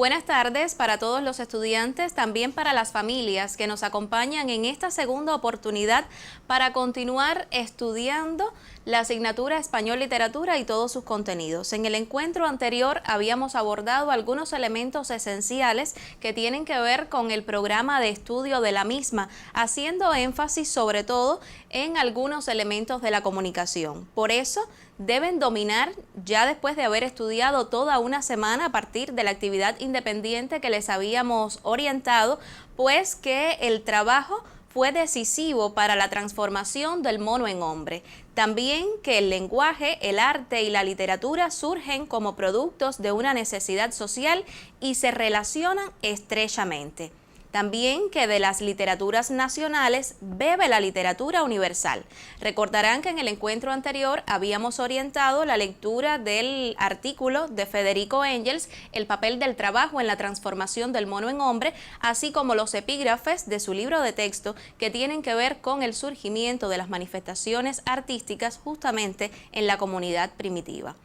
Buenas tardes para todos los estudiantes, también para las familias que nos acompañan en esta segunda oportunidad para continuar estudiando la asignatura Español Literatura y todos sus contenidos. En el encuentro anterior habíamos abordado algunos elementos esenciales que tienen que ver con el programa de estudio de la misma, haciendo énfasis sobre todo en algunos elementos de la comunicación. Por eso deben dominar, ya después de haber estudiado toda una semana a partir de la actividad independiente que les habíamos orientado, pues que el trabajo fue decisivo para la transformación del mono en hombre. También que el lenguaje, el arte y la literatura surgen como productos de una necesidad social y se relacionan estrechamente. También que de las literaturas nacionales bebe la literatura universal. Recordarán que en el encuentro anterior habíamos orientado la lectura del artículo de Federico Engels, El papel del trabajo en la transformación del mono en hombre, así como los epígrafes de su libro de texto que tienen que ver con el surgimiento de las manifestaciones artísticas justamente en la comunidad primitiva.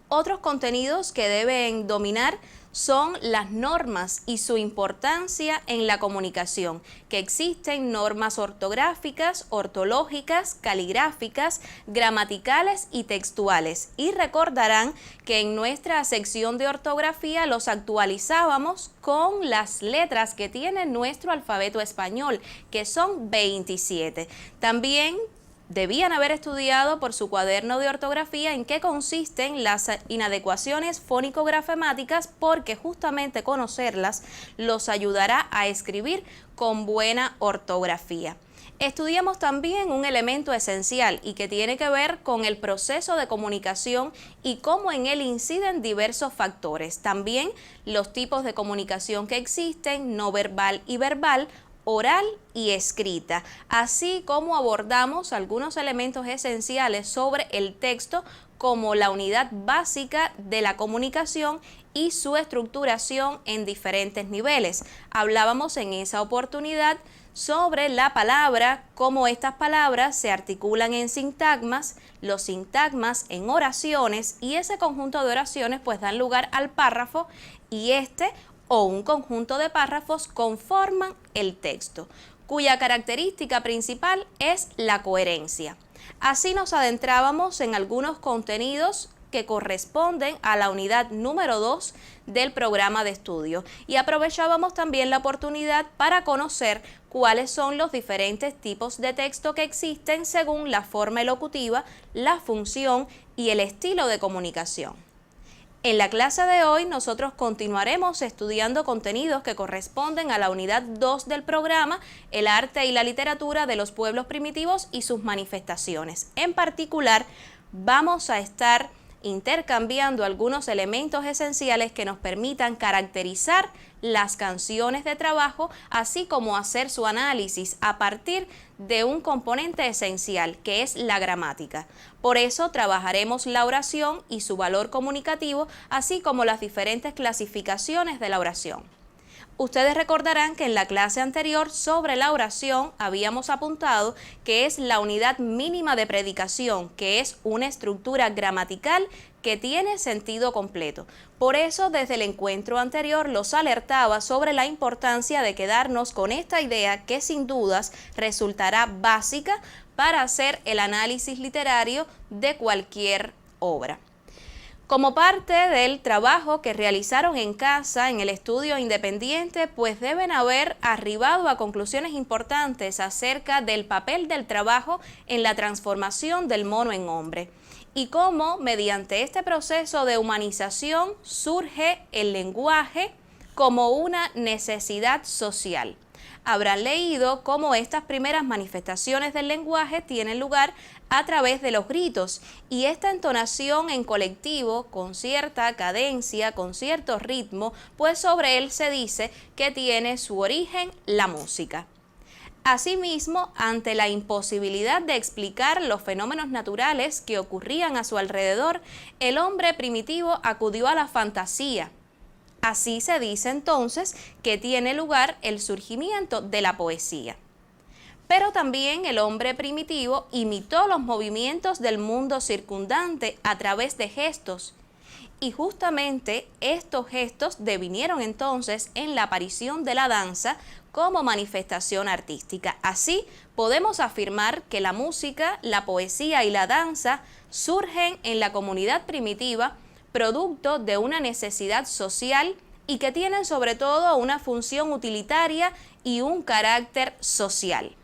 Otros contenidos que deben dominar son las normas y su importancia en la comunicación, que existen normas ortográficas, ortológicas, caligráficas, gramaticales y textuales. Y recordarán que en nuestra sección de ortografía los actualizábamos con las letras que tiene nuestro alfabeto español, que son 27. También debían haber estudiado por su cuaderno de ortografía en qué consisten las inadecuaciones fónico-grafemáticas, porque justamente conocerlas los ayudará a escribir con buena ortografía. Estudiamos también un elemento esencial y que tiene que ver con el proceso de comunicación y cómo en él inciden diversos factores. También los tipos de comunicación que existen, no verbal y verbal, oral y escrita, así como abordamos algunos elementos esenciales sobre el texto como la unidad básica de la comunicación y su estructuración en diferentes niveles. Hablábamos en esa oportunidad sobre la palabra, cómo estas palabras se articulan en sintagmas, los sintagmas en oraciones, y ese conjunto de oraciones pues dan lugar al párrafo, y o un conjunto de párrafos conforman el texto, cuya característica principal es la coherencia. Así nos adentrábamos en algunos contenidos que corresponden a la unidad número 2 del programa de estudio, y aprovechábamos también la oportunidad para conocer cuáles son los diferentes tipos de texto que existen según la forma elocutiva, la función y el estilo de comunicación. En la clase de hoy nosotros continuaremos estudiando contenidos que corresponden a la unidad 2 del programa, el arte y la literatura de los pueblos primitivos y sus manifestaciones. En particular, vamos a estar intercambiando algunos elementos esenciales que nos permitan caracterizar las canciones de trabajo, así como hacer su análisis a partir de un componente esencial, que es la gramática. Por eso trabajaremos la oración y su valor comunicativo, así como las diferentes clasificaciones de la oración. Ustedes recordarán que en la clase anterior sobre la oración habíamos apuntado que es la unidad mínima de predicación, que es una estructura gramatical que tiene sentido completo. Por eso, desde el encuentro anterior los alertaba sobre la importancia de quedarnos con esta idea que sin dudas resultará básica para hacer el análisis literario de cualquier obra. Como parte del trabajo que realizaron en casa en el estudio independiente, pues deben haber arribado a conclusiones importantes acerca del papel del trabajo en la transformación del mono en hombre y cómo mediante este proceso de humanización surge el lenguaje como una necesidad social. Habrán leído cómo estas primeras manifestaciones del lenguaje tienen lugar a través de los gritos, y esta entonación en colectivo con cierta cadencia, con cierto ritmo, pues sobre él se dice que tiene su origen la música. Asimismo, ante la imposibilidad de explicar los fenómenos naturales que ocurrían a su alrededor, el hombre primitivo acudió a la fantasía. Así se dice entonces que tiene lugar el surgimiento de la poesía. Pero también el hombre primitivo imitó los movimientos del mundo circundante a través de gestos, Y justamente estos gestos devinieron entonces en la aparición de la danza como manifestación artística. Así podemos afirmar que la música, la poesía y la danza surgen en la comunidad primitiva producto de una necesidad social y que tienen sobre todo una función utilitaria y un carácter social.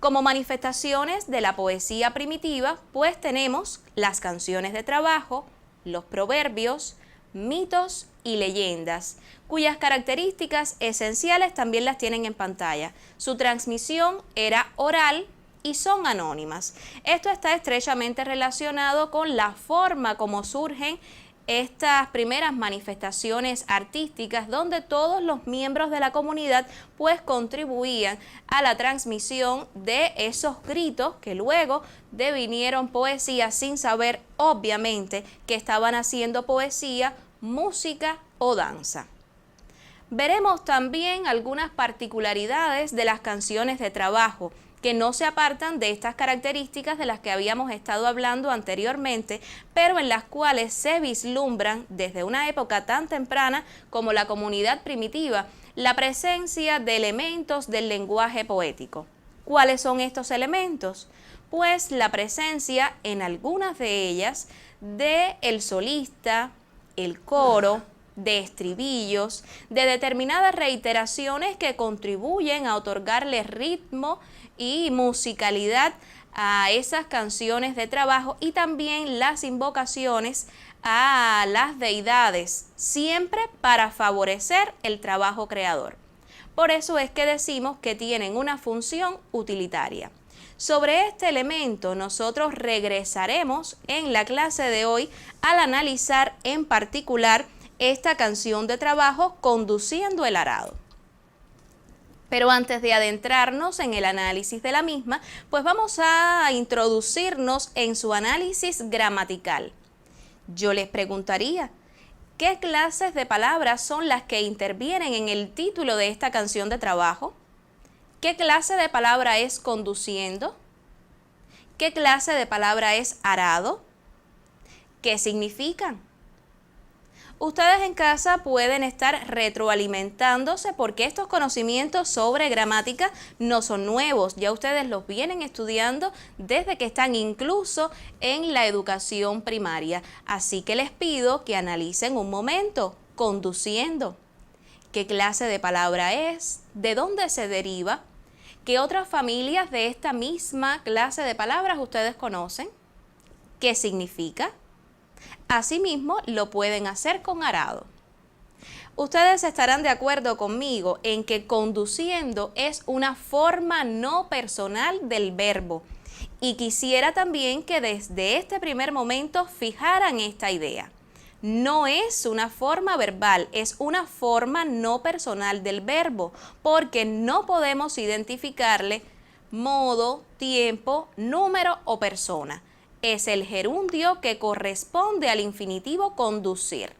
Como manifestaciones de la poesía primitiva, pues tenemos las canciones de trabajo, los proverbios, mitos y leyendas, cuyas características esenciales también las tienen en pantalla. Su transmisión era oral y son anónimas. Esto está estrechamente relacionado con la forma como surgen estas primeras manifestaciones artísticas, donde todos los miembros de la comunidad pues contribuían a la transmisión de esos gritos que luego devinieron poesía, sin saber obviamente que estaban haciendo poesía, música o danza. Veremos también algunas particularidades de las canciones de trabajo, que no se apartan de estas características de las que habíamos estado hablando anteriormente, pero en las cuales se vislumbran desde una época tan temprana como la comunidad primitiva la presencia de elementos del lenguaje poético. ¿Cuáles son estos elementos? Pues la presencia en algunas de ellas de el solista, el coro, de estribillos, de determinadas reiteraciones que contribuyen a otorgarle ritmo y musicalidad a esas canciones de trabajo, y también las invocaciones a las deidades, siempre para favorecer el trabajo creador. Por eso es que decimos que tienen una función utilitaria. Sobre este elemento nosotros regresaremos en la clase de hoy al analizar en particular esta canción de trabajo, Conduciendo el arado. Pero antes de adentrarnos en el análisis de la misma, pues vamos a introducirnos en su análisis gramatical. Yo les preguntaría, ¿qué clases de palabras son las que intervienen en el título de esta canción de trabajo? ¿Qué clase de palabra es conduciendo? ¿Qué clase de palabra es arado? ¿Qué significan? Ustedes en casa pueden estar retroalimentándose, porque estos conocimientos sobre gramática no son nuevos, ya ustedes los vienen estudiando desde que están incluso en la educación primaria. Así que les pido que analicen un momento. Conduciendo, ¿qué clase de palabra es? ¿De dónde se deriva? ¿Qué otras familias de esta misma clase de palabras ustedes conocen? ¿Qué significa? Asimismo, lo pueden hacer con arado. Ustedes estarán de acuerdo conmigo en que conduciendo es una forma no personal del verbo, y quisiera también que desde este primer momento fijaran esta idea. No es una forma verbal, es una forma no personal del verbo, porque no podemos identificarle modo, tiempo, número o persona. Es el gerundio que corresponde al infinitivo conducir.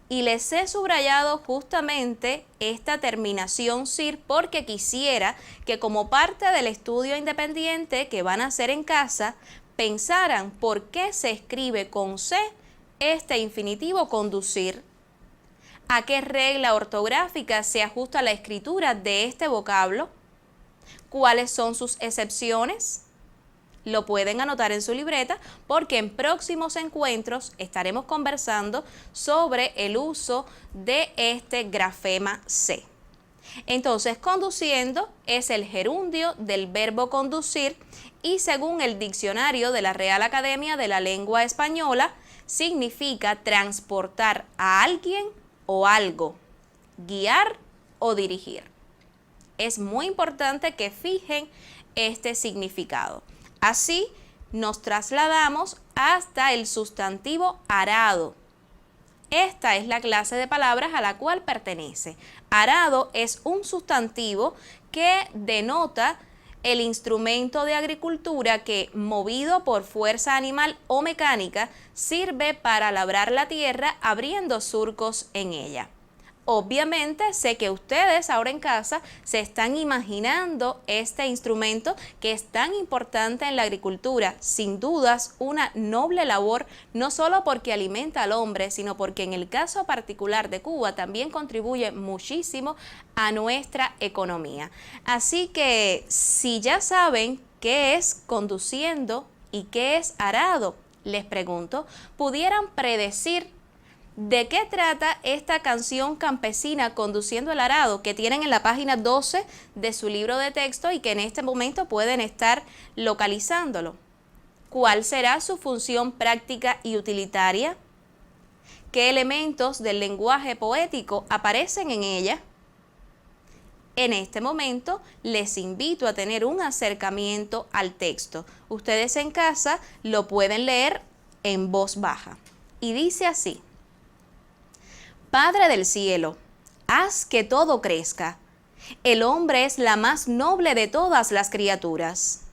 Y les he subrayado justamente esta terminación -cir porque quisiera que, como parte del estudio independiente que van a hacer en casa, pensaran por qué se escribe con C este infinitivo conducir, a qué regla ortográfica se ajusta la escritura de este vocablo, cuáles son sus excepciones. Lo pueden anotar en su libreta, porque en próximos encuentros estaremos conversando sobre el uso de este grafema C. Entonces, conduciendo es el gerundio del verbo conducir, y según el diccionario de la Real Academia de la Lengua Española, significa transportar a alguien o algo, guiar o dirigir. Es muy importante que fijen este significado. Así nos trasladamos hasta el sustantivo arado. Esta es la clase de palabras a la cual pertenece. Arado es un sustantivo que denota el instrumento de agricultura que, movido por fuerza animal o mecánica, sirve para labrar la tierra abriendo surcos en ella. obviamente sé que ustedes ahora en casa se están imaginando este instrumento que es tan importante en la agricultura. Sin dudas, una noble labor, no solo porque alimenta al hombre, sino porque en el caso particular de Cuba también contribuye muchísimo a nuestra economía. Así que si ya saben qué es conduciendo y qué es arado, les pregunto, ¿pudieran predecir de qué trata esta canción campesina Conduciendo el Arado, que tienen en la página 12 de su libro de texto y que en este momento pueden estar localizándolo? ¿Cuál será su función práctica y utilitaria? ¿Qué elementos del lenguaje poético aparecen en ella? En este momento les invito a tener un acercamiento al texto. Ustedes en casa lo pueden leer en voz baja. Y dice así: Padre del cielo, haz que todo crezca. El hombre es la más noble de todas las criaturas.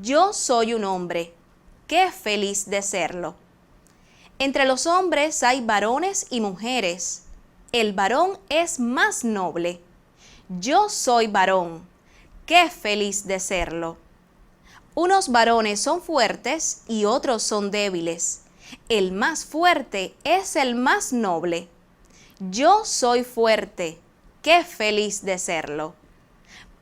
Yo soy un hombre, qué feliz de serlo. Entre los hombres hay varones y mujeres. El varón es más noble. Yo soy varón, qué feliz de serlo. Unos varones son fuertes y otros son débiles. El más fuerte es el más noble. Yo soy fuerte, qué feliz de serlo.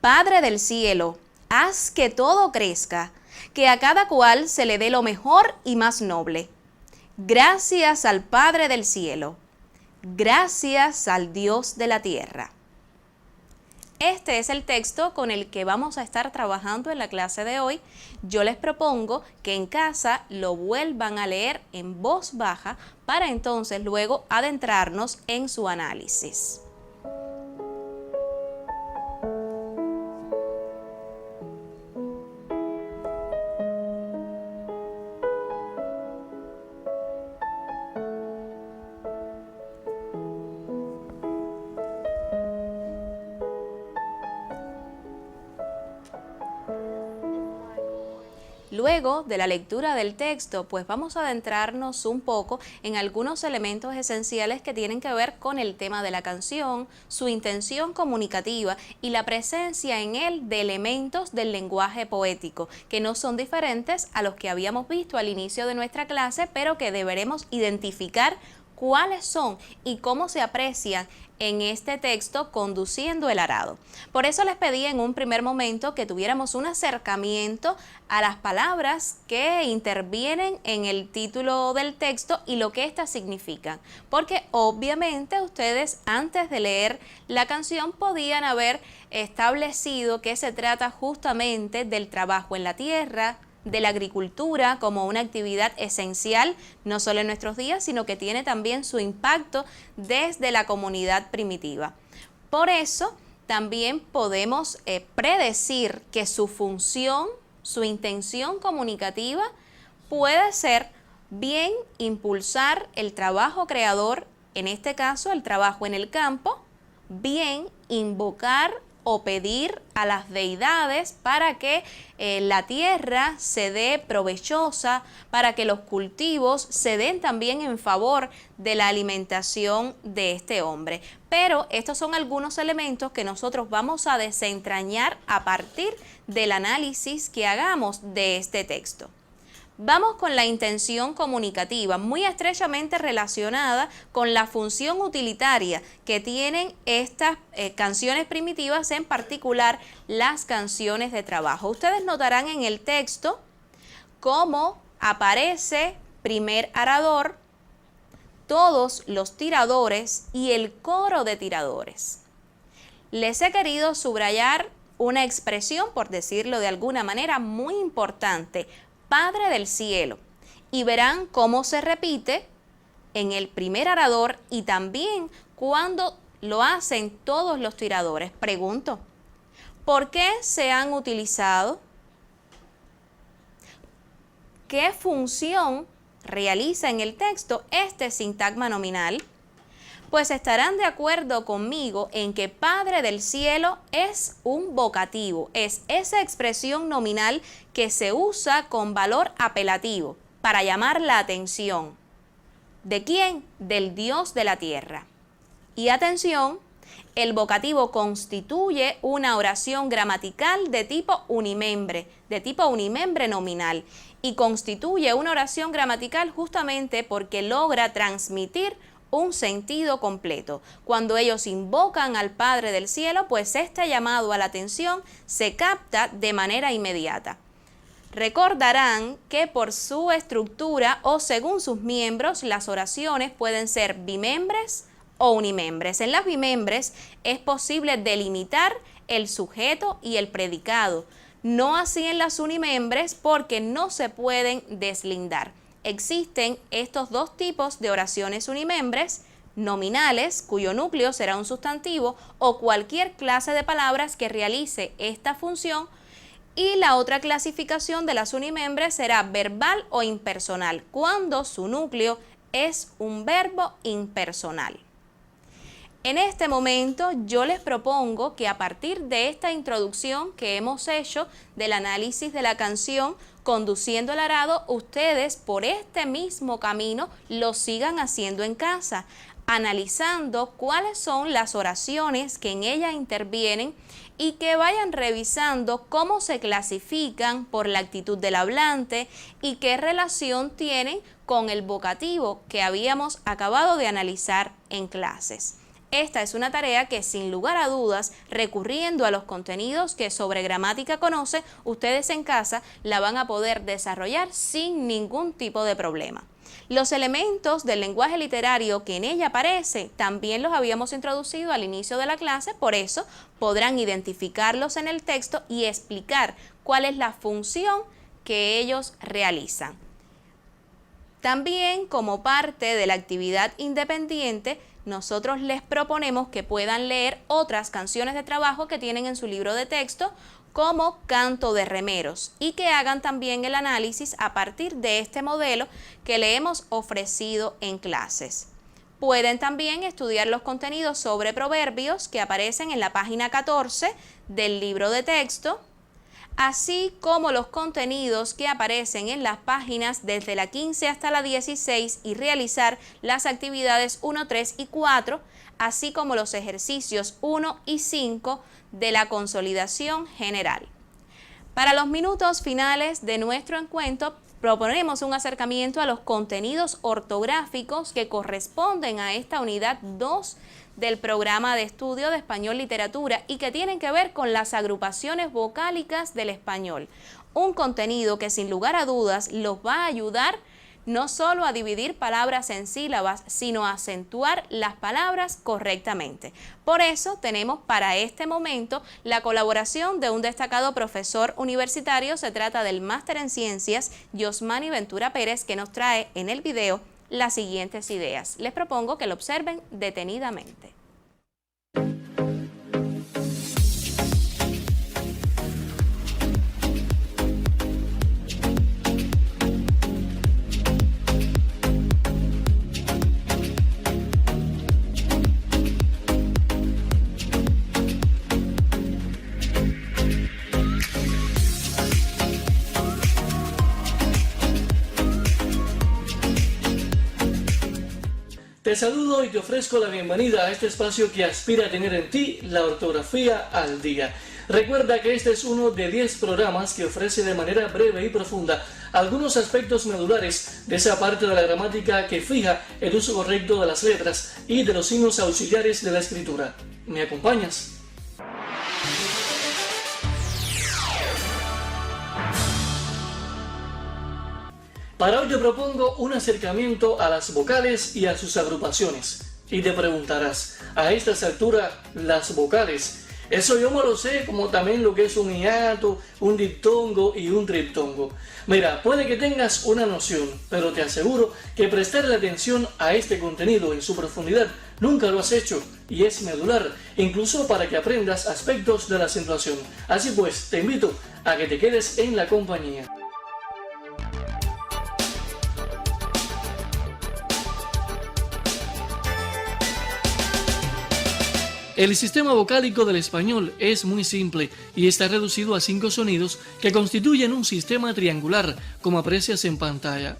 Padre del cielo, haz que todo crezca, que a cada cual se le dé lo mejor y más noble. Gracias al Padre del cielo, gracias al Dios de la tierra. Este es el texto con el que vamos a estar trabajando en la clase de hoy. Yo les propongo que en casa lo vuelvan a leer en voz baja para entonces luego adentrarnos en su análisis. Luego de la lectura del texto, pues vamos a adentrarnos un poco en algunos elementos esenciales que tienen que ver con el tema de la canción, su intención comunicativa y la presencia en él de elementos del lenguaje poético, que no son diferentes a los que habíamos visto al inicio de nuestra clase, pero que deberemos identificar cuáles son y cómo se aprecian en este texto Conduciendo el Arado. Por eso les pedí en un primer momento que tuviéramos un acercamiento a las palabras que intervienen en el título del texto y lo que éstas significan, porque obviamente ustedes antes de leer la canción podían haber establecido que se trata justamente del trabajo en la tierra, de la agricultura como una actividad esencial, no solo en nuestros días, sino que tiene también su impacto desde la comunidad primitiva. Por eso, también podemos predecir que su función, su intención comunicativa puede ser bien impulsar el trabajo creador, en este caso el trabajo en el campo, bien invocar o pedir a las deidades para que la tierra se dé provechosa, para que los cultivos se den también en favor de la alimentación de este hombre. Pero estos son algunos elementos que nosotros vamos a desentrañar a partir del análisis que hagamos de este texto. Vamos con la intención comunicativa, muy estrechamente relacionada con la función utilitaria que tienen estas canciones primitivas, en particular las canciones de trabajo. Ustedes notarán en el texto cómo aparece primer arador, todos los tiradores y el coro de tiradores. Les he querido subrayar una expresión, por decirlo de alguna manera, muy importante: Padre del cielo, y verán cómo se repite en el primer arador y también cuando lo hacen todos los tiradores. Pregunto, ¿por qué se han utilizado? ¿Qué función realiza en el texto este sintagma nominal? Pues estarán de acuerdo conmigo en que Padre del cielo es un vocativo, es esa expresión nominal que se usa con valor apelativo para llamar la atención. ¿De quién? Del Dios de la tierra. Y atención, el vocativo constituye una oración gramatical de tipo unimembre nominal, y constituye una oración gramatical justamente porque logra transmitir un sentido completo. Cuando ellos invocan al Padre del Cielo, pues este llamado a la atención se capta de manera inmediata. Recordarán que por su estructura o según sus miembros, las oraciones pueden ser bimembres o unimembres. En las bimembres es posible delimitar el sujeto y el predicado, no así en las unimembres porque no se pueden deslindar. Existen estos dos tipos de oraciones unimembres: nominales, cuyo núcleo será un sustantivo o cualquier clase de palabras que realice esta función, y la otra clasificación de las unimembres será verbal o impersonal, cuando su núcleo es un verbo impersonal. En este momento yo les propongo que a partir de esta introducción que hemos hecho del análisis de la canción Conduciendo el Arado, ustedes por este mismo camino lo sigan haciendo en casa, analizando cuáles son las oraciones que en ella intervienen y que vayan revisando cómo se clasifican por la actitud del hablante y qué relación tienen con el vocativo que habíamos acabado de analizar en clases. Esta es una tarea que sin lugar a dudas, recurriendo a los contenidos que Sobre Gramática conoce, ustedes en casa la van a poder desarrollar sin ningún tipo de problema. Los elementos del lenguaje literario que en ella aparece también los habíamos introducido al inicio de la clase, por eso podrán identificarlos en el texto y explicar cuál es la función que ellos realizan. También, como parte de la actividad independiente, nosotros les proponemos que puedan leer otras canciones de trabajo que tienen en su libro de texto, como Canto de Remeros, y que hagan también el análisis a partir de este modelo que le hemos ofrecido en clases. Pueden también estudiar los contenidos sobre proverbios que aparecen en la página 14 del libro de texto, así como los contenidos que aparecen en las páginas desde la 15 hasta la 16 y realizar las actividades 1, 3 y 4, así como los ejercicios 1 y 5 de la consolidación general. Para los minutos finales de nuestro encuentro, proponemos un acercamiento a los contenidos ortográficos que corresponden a esta unidad 2 del programa de estudio de español literatura y que tienen que ver con las agrupaciones vocálicas del español. Un contenido que sin lugar a dudas los va a ayudar no solo a dividir palabras en sílabas, sino a acentuar las palabras correctamente. Por eso tenemos para este momento la colaboración de un destacado profesor universitario. Se trata del máster en ciencias, Yosmani Ventura Pérez, que nos trae en el video las siguientes ideas. Les propongo que lo observen detenidamente. Te saludo y te ofrezco la bienvenida a este espacio que aspira a tener en ti la ortografía al día. Recuerda que este es uno de 10 programas que ofrece de manera breve y profunda algunos aspectos medulares de esa parte de la gramática que fija el uso correcto de las letras y de los signos auxiliares de la escritura. ¿Me acompañas? Para hoy te propongo un acercamiento a las vocales y a sus agrupaciones. Y te preguntarás, a estas alturas, las vocales, eso yo me lo sé, como también lo que es un hiato, un diptongo y un triptongo. Mira, puede que tengas una noción, pero te aseguro que prestarle atención a este contenido en su profundidad nunca lo has hecho y es medular, incluso para que aprendas aspectos de la acentuación. Así pues, te invito a que te quedes en la compañía. El sistema vocálico del español es muy simple y está reducido a 5 sonidos que constituyen un sistema triangular, como aprecias en pantalla.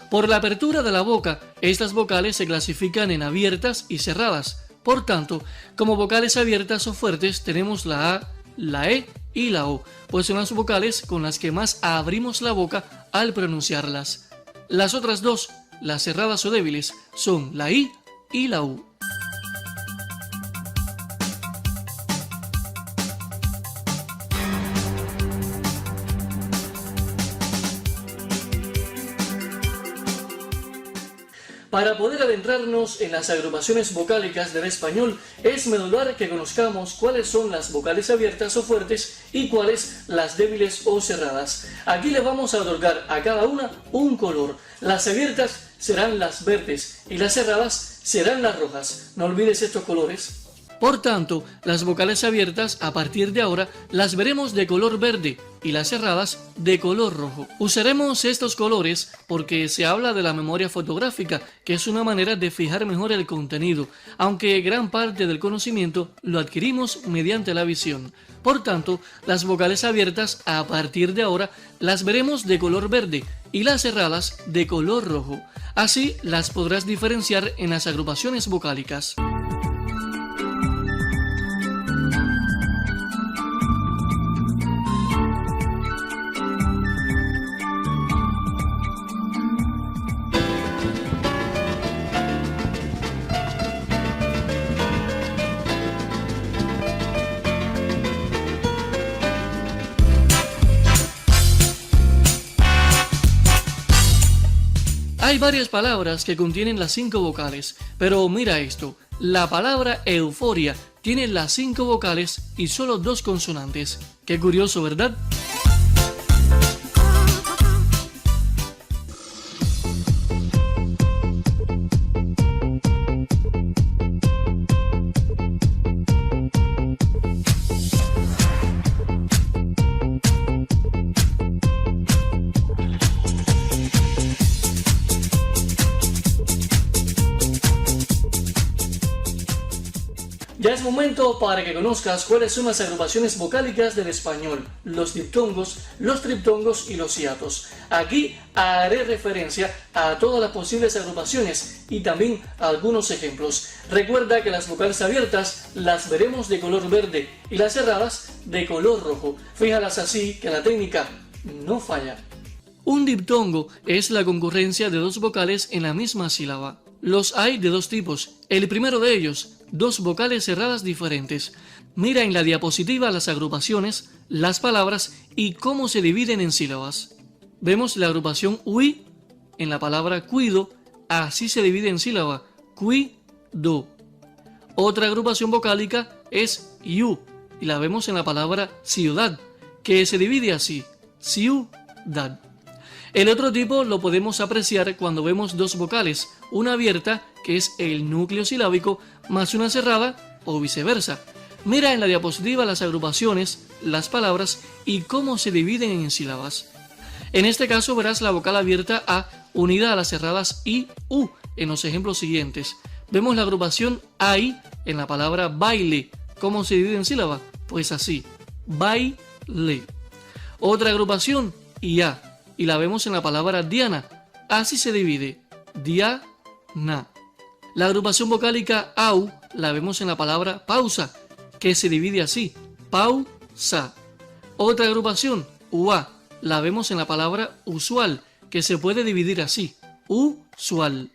Por la apertura de la boca, estas vocales se clasifican en abiertas y cerradas, Por tanto, como vocales abiertas o fuertes tenemos la A, la E y la O, pues son las vocales con las que más abrimos la boca al pronunciarlas. Las otras dos, las cerradas o débiles, son la I y la U. Para poder adentrarnos en las agrupaciones vocálicas del español, es medular que conozcamos cuáles son las vocales abiertas o fuertes y cuáles las débiles o cerradas. Aquí les vamos a otorgar a cada una un color. Las abiertas serán las verdes y las cerradas serán las rojas. No olvides estos colores. Por tanto, las vocales abiertas a partir de ahora las veremos de color verde y las cerradas de color rojo. Usaremos estos colores porque se habla de la memoria fotográfica, que es una manera de fijar mejor el contenido, aunque gran parte del conocimiento lo adquirimos mediante la visión. Por tanto, las vocales abiertas a partir de ahora las veremos de color verde y las cerradas de color rojo. Así las podrás diferenciar en las agrupaciones vocálicas. Hay varias palabras que contienen las 5 vocales, pero mira esto, la palabra euforia tiene las 5 vocales y solo 2 consonantes. Qué curioso, ¿verdad? Ya es momento para que conozcas cuáles son las agrupaciones vocálicas del español, los diptongos, los triptongos y los hiatos. Aquí haré referencia a todas las posibles agrupaciones y también a algunos ejemplos. Recuerda que las vocales abiertas las veremos de color verde y las cerradas de color rojo. Fíjalas así que la técnica no falla. Un diptongo es la concurrencia de 2 vocales en la misma sílaba. Los hay de 2 tipos. El primero de ellos, 2 vocales cerradas diferentes. Mira en la diapositiva las agrupaciones, las palabras y cómo se dividen en sílabas. Vemos la agrupación UI en la palabra cuido, así se divide en sílaba, cuido. Otra agrupación vocálica es IU y la vemos en la palabra ciudad, que se divide así, ciudad. El otro tipo lo podemos apreciar cuando vemos 2 vocales, una abierta, que es el núcleo silábico, más una cerrada o viceversa. Mira en la diapositiva las agrupaciones, las palabras y cómo se dividen en sílabas. En este caso verás la vocal abierta A unida a las cerradas I, U en los ejemplos siguientes. Vemos la agrupación AI en la palabra baile. ¿Cómo se divide en sílaba? Pues así, baile. Otra agrupación IA y la vemos en la palabra Diana. Así se divide, Diana. La agrupación vocálica AU la vemos en la palabra pausa, que se divide así, pausa. Otra agrupación, UA, la vemos en la palabra usual, que se puede dividir así, usual.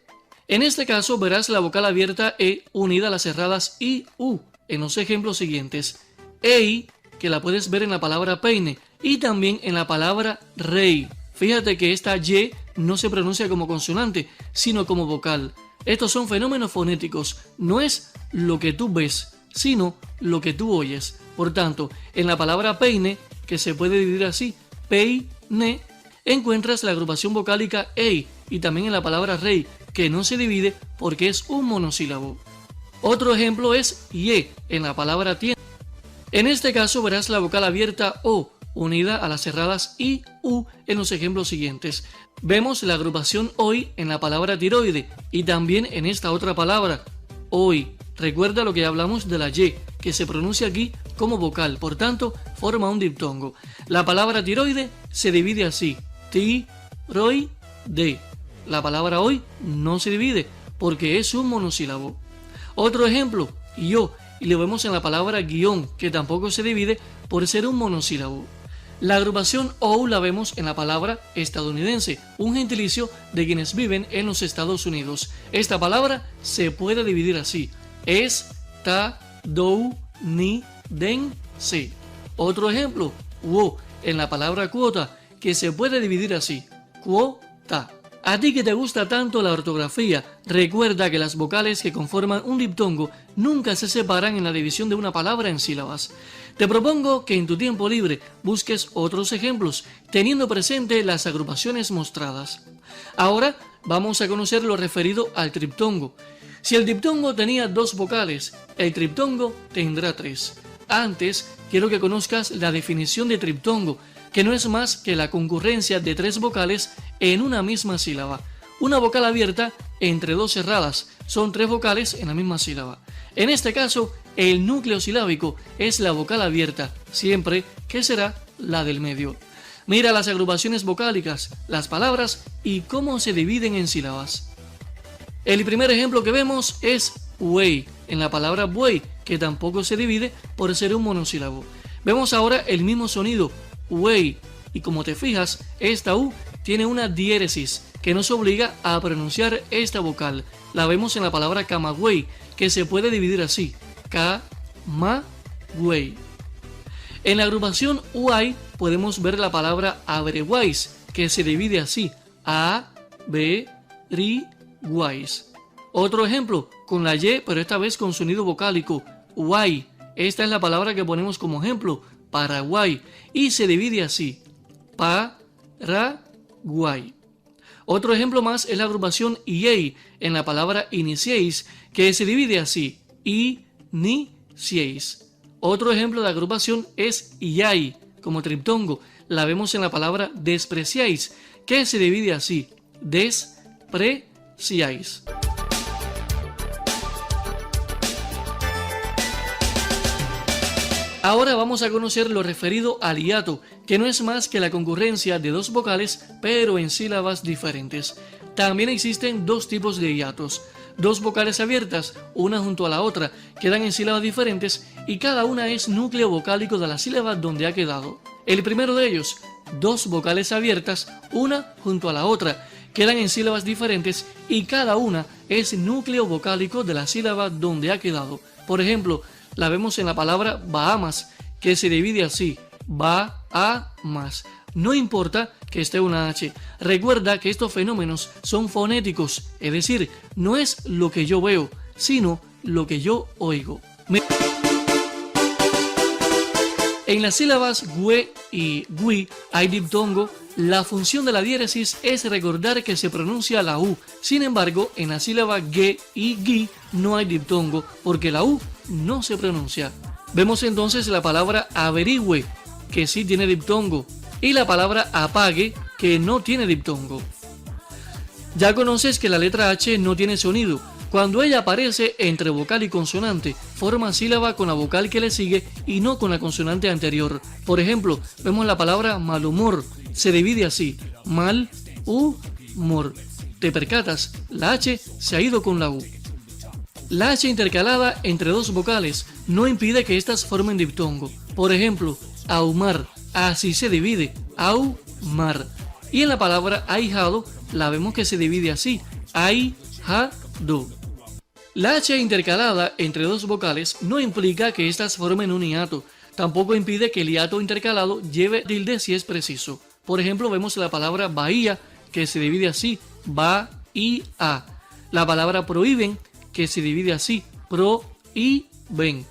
En este caso verás la vocal abierta E unida a las cerradas I, U en los ejemplos siguientes. EI, que la puedes ver en la palabra peine y también en la palabra rey. Fíjate que esta Y no se pronuncia como consonante, sino como vocal. Estos son fenómenos fonéticos, no es lo que tú ves, sino lo que tú oyes. Por tanto, en la palabra peine, que se puede dividir así, peine, encuentras la agrupación vocálica EI y también en la palabra rey, que no se divide porque es un monosílabo. Otro ejemplo es YE en la palabra tienda. En este caso verás la vocal abierta O unida a las cerradas I, U en los ejemplos siguientes. Vemos la agrupación hoy en la palabra tiroide y también en esta otra palabra, hoy. Recuerda lo que hablamos de la Y, que se pronuncia aquí como vocal, por tanto forma un diptongo. La palabra tiroide se divide así, ti-roi-de. La palabra hoy no se divide porque es un monosílabo. Otro ejemplo, yo, y lo vemos en la palabra guión, que tampoco se divide por ser un monosílabo. La agrupación OU la vemos en la palabra estadounidense, un gentilicio de quienes viven en los Estados Unidos. Esta palabra se puede dividir así: es, ta, dou, ni, den, se. Otro ejemplo, wo, en la palabra cuota, que se puede dividir así: cuota. A ti que te gusta tanto la ortografía, recuerda que las vocales que conforman un diptongo nunca se separan en la división de una palabra en sílabas. Te propongo que en tu tiempo libre busques otros ejemplos, teniendo presente las agrupaciones mostradas. Ahora vamos a conocer lo referido al triptongo. Si el diptongo tenía 2 vocales, el triptongo tendrá 3. Antes, quiero que conozcas la definición de triptongo, que no es más que la concurrencia de 3 vocales en una misma sílaba. Una vocal abierta entre 2 cerradas, son 3 vocales en la misma sílaba. En este caso, el núcleo silábico es la vocal abierta, siempre que será la del medio. Mira las agrupaciones vocálicas, las palabras y cómo se dividen en sílabas. El primer ejemplo que vemos es buey, en la palabra buey, que tampoco se divide por ser un monosílabo. Vemos ahora el mismo sonido, buey, y como te fijas, esta U tiene una diéresis que nos obliga a pronunciar esta vocal. La vemos en la palabra camagüey, que se puede dividir así: ca-ma-güey. En la agrupación UAI podemos ver la palabra averiguáis, que se divide así: a-be-ri-guáis. Otro ejemplo, con la Y, pero esta vez con sonido vocálico, uay. Esta es la palabra que ponemos como ejemplo, Paraguay, y se divide así: pa-ra-guay. Otro ejemplo más es la agrupación IEI en la palabra iniciéis, que se divide así: i-ni-ciéis. Otro ejemplo de agrupación es IAI, como triptongo. La vemos en la palabra despreciáis, que se divide así: despreciáis. Ahora vamos a conocer lo referido al hiato, que no es más que la concurrencia de 2 vocales, pero en sílabas diferentes. También existen 2 tipos de hiatos: 2 vocales abiertas, una junto a la otra, quedan en sílabas diferentes y cada una es núcleo vocálico de la sílaba donde ha quedado. El primero de ellos, 2 vocales abiertas, una junto a la otra, quedan en sílabas diferentes y cada una es núcleo vocálico de la sílaba donde ha quedado. Por ejemplo, la vemos en la palabra Bahamas, que se divide así: ba-a-mas. No importa que esté una H. Recuerda que estos fenómenos son fonéticos, es decir, no es lo que yo veo, sino lo que yo oigo. En las sílabas güe y gui hay diptongo. La función de la diéresis es recordar que se pronuncia la U. Sin embargo, en la sílaba ge y gui no hay diptongo, porque la U no se pronuncia. Vemos entonces la palabra averigüe, que sí tiene diptongo, y la palabra apague, que no tiene diptongo. Ya conoces que la letra H no tiene sonido. Cuando ella aparece entre vocal y consonante, forma sílaba con la vocal que le sigue y no con la consonante anterior. Por ejemplo, vemos la palabra malhumor, se divide así: mal-u-mor. ¿Te percatas? La H se ha ido con la U. La H intercalada entre 2 vocales no impide que éstas formen diptongo. Por ejemplo, ahumar, así se divide: au-mar. Y en la palabra ahijado la vemos que se divide así: ai-ja-do. La H intercalada entre 2 vocales no implica que éstas formen un hiato. Tampoco impide que el hiato intercalado lleve tilde si es preciso. Por ejemplo, vemos la palabra bahía, que se divide así: ba-i-a. La palabra prohíben, que se divide así: pro-i-ven.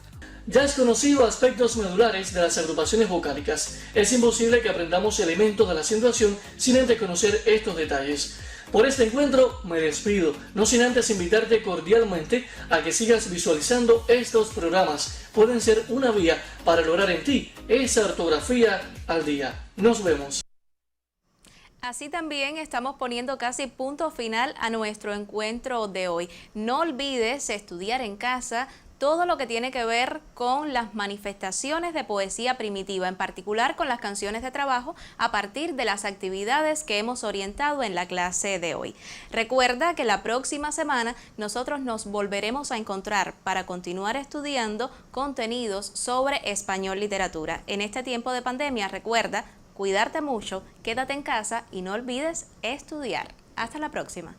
Ya has conocido aspectos medulares de las agrupaciones vocálicas. Es imposible que aprendamos elementos de la acentuación sin antes conocer estos detalles. Por este encuentro me despido, no sin antes invitarte cordialmente a que sigas visualizando estos programas. Pueden ser una vía para lograr en ti esa ortografía al día. Nos vemos. Así también estamos poniendo casi punto final a nuestro encuentro de hoy. No olvides estudiar en casa todo lo que tiene que ver con las manifestaciones de poesía primitiva, en particular con las canciones de trabajo, a partir de las actividades que hemos orientado en la clase de hoy. Recuerda que la próxima semana nosotros nos volveremos a encontrar para continuar estudiando contenidos sobre español literatura. En este tiempo de pandemia, recuerda cuidarte mucho, quédate en casa y no olvides estudiar. Hasta la próxima.